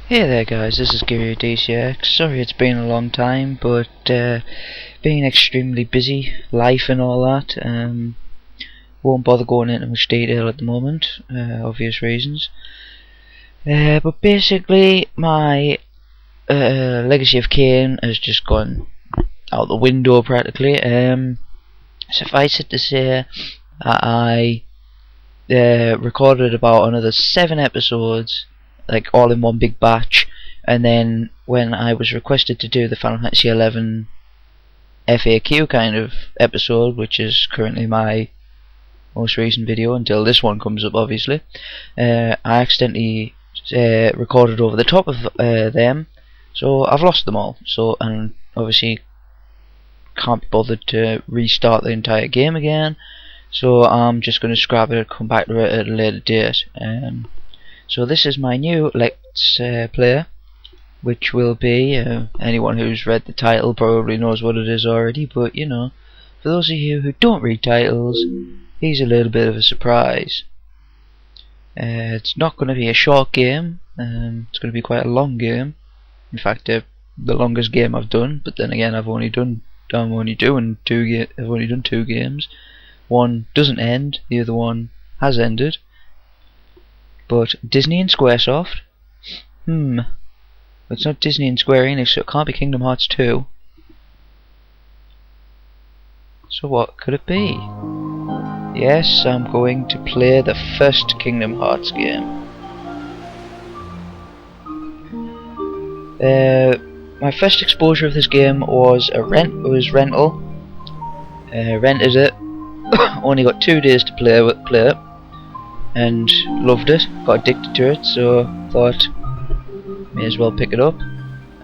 Hey there guys, this is Gary DCX. Sorry it's been a long time, but being extremely busy, life and all that, won't bother going into much detail at the moment, obvious reasons. But basically my Legacy of Kain has just gone out the window practically. Suffice it to say that I recorded about another 7 episodes, like all in one big batch, and then when I was requested to do the Final Fantasy XI FAQ kind of episode, which is currently my most recent video until this one comes up obviously, I accidentally recorded over the top of them, so I've lost them all, and obviously can't be bothered to restart the entire game again, so I'm just going to scrap it and come back to it at a later date. So this is my new Let's Play, which will be, anyone who's read the title probably knows what it is already, but you know, for those of you who don't read titles, here's a little bit of a surprise. It's not going to be a short game, it's going to be quite a long game. In fact, the longest game I've done, but then again I've only done two games. One doesn't end, the other one has ended. But Disney and Squaresoft? It's not Disney and Square Enix, so it can't be Kingdom Hearts 2. So what could it be? Yes, I'm going to play the first Kingdom Hearts game. My first exposure of this game was rental. Rented it. Only got 2 days to play it. And loved it, got addicted to it, so thought may as well pick it up.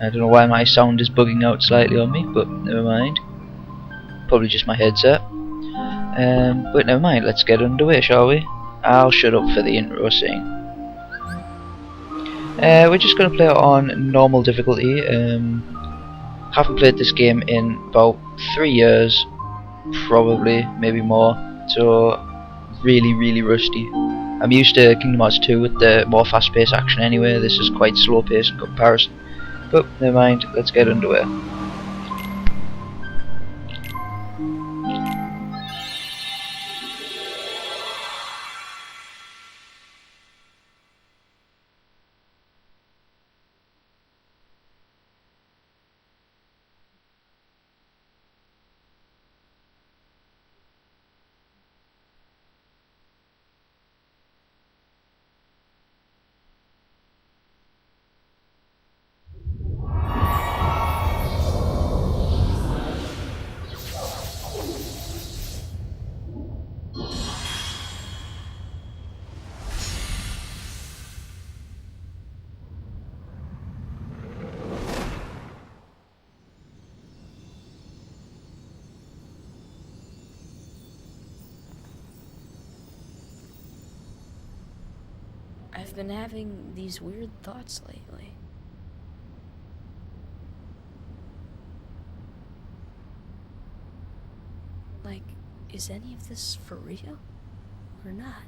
I don't know why my sound is bugging out slightly on me, but never mind. Probably just my headset. But never mind, let's get underway, shall we? I'll shut up for the intro scene. We're just going to play it on normal difficulty. Haven't played this game in about 3 years, probably, maybe more, so really rusty. I'm used to Kingdom Hearts 2 with the more fast-paced action anyway. This is quite slow-paced in comparison. But never mind, let's get underway. I've been having these weird thoughts lately. Like, is any of this for real or not?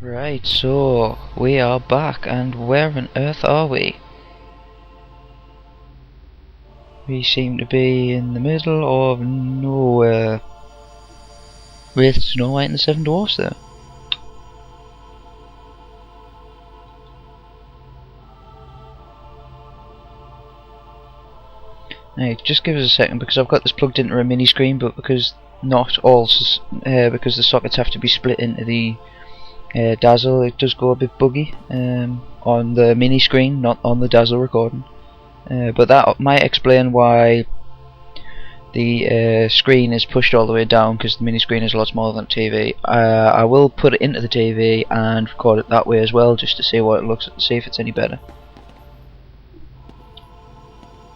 Right, so we are back, and where on earth are we? We seem to be in the middle of nowhere. With Snow White and the Seven Dwarfs there. Hey, just give us a second because I've got this plugged into a mini screen, but because not all, because the sockets have to be split into the Dazzle, it does go a bit buggy on the mini screen, not on the Dazzle recording. But that might explain why the screen is pushed all the way down, because the mini screen is a lot smaller than the TV. I will put it into the TV and record it that way as well, just to see what it looks like, see if it's any better.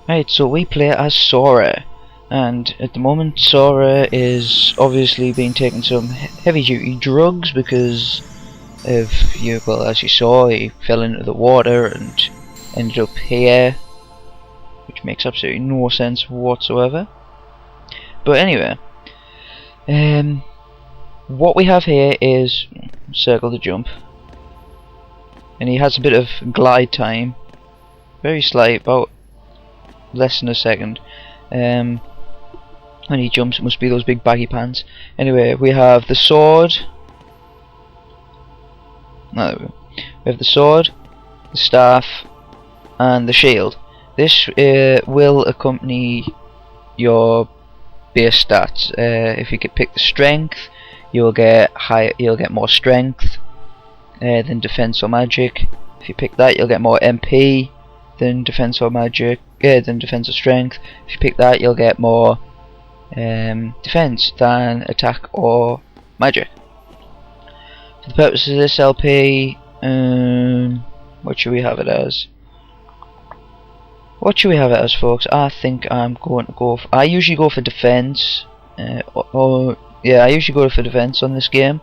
Right, so we play as Sora, and at the moment Sora is obviously being taken some heavy duty drugs because of, well, as you saw, he fell into the water and ended up here, which makes absolutely no sense whatsoever. But anyway, what we have here is circle the jump, and he has a bit of glide time, very slight, about less than a second. When he jumps, it must be those big baggy pants. Anyway, we have the sword. No, we have the sword, the staff, and the shield. This will accompany your base stats. If you could pick the strength, you'll get more strength than defense or magic. If you pick that, you'll get more MP than defense or magic, than defense or strength. If you pick that, you'll get more defense than attack or magic. For the purposes of this LP, what should we have it as? What should we have it as, folks? I think I'm going to go for, I usually go for defense. Yeah, I usually go for defense on this game,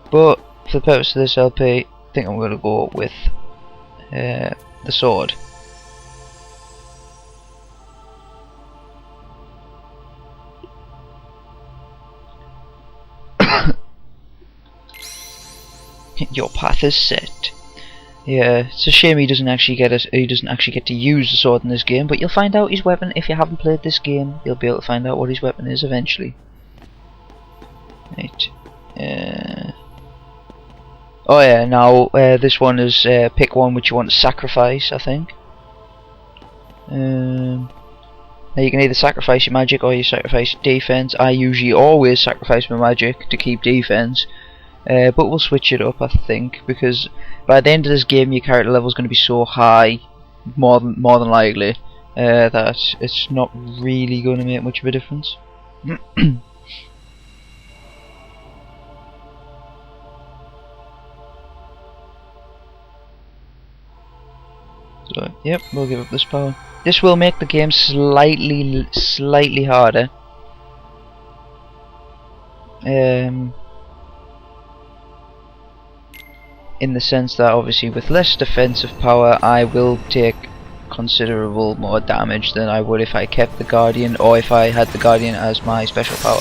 but for the purpose of this LP, I think I'm going to go with the sword. Your path is set. Yeah, it's a shame he doesn't actually get to use the sword in this game, but you'll find out his weapon if you haven't played this game. You'll be able to find out what his weapon is eventually. Right. Oh yeah, now this one is pick one which you want to sacrifice, I think. Now you can either sacrifice your magic or you sacrifice your defense. I usually always sacrifice my magic to keep defense. But we'll switch it up, I think, because by the end of this game your character level is going to be so high, more than likely, that it's not really going to make much of a difference. So, yep, we'll give up this power. This will make the game slightly harder. In the sense that obviously with less defensive power I will take considerable more damage than I would if I kept the Guardian, or if I had the Guardian as my special power.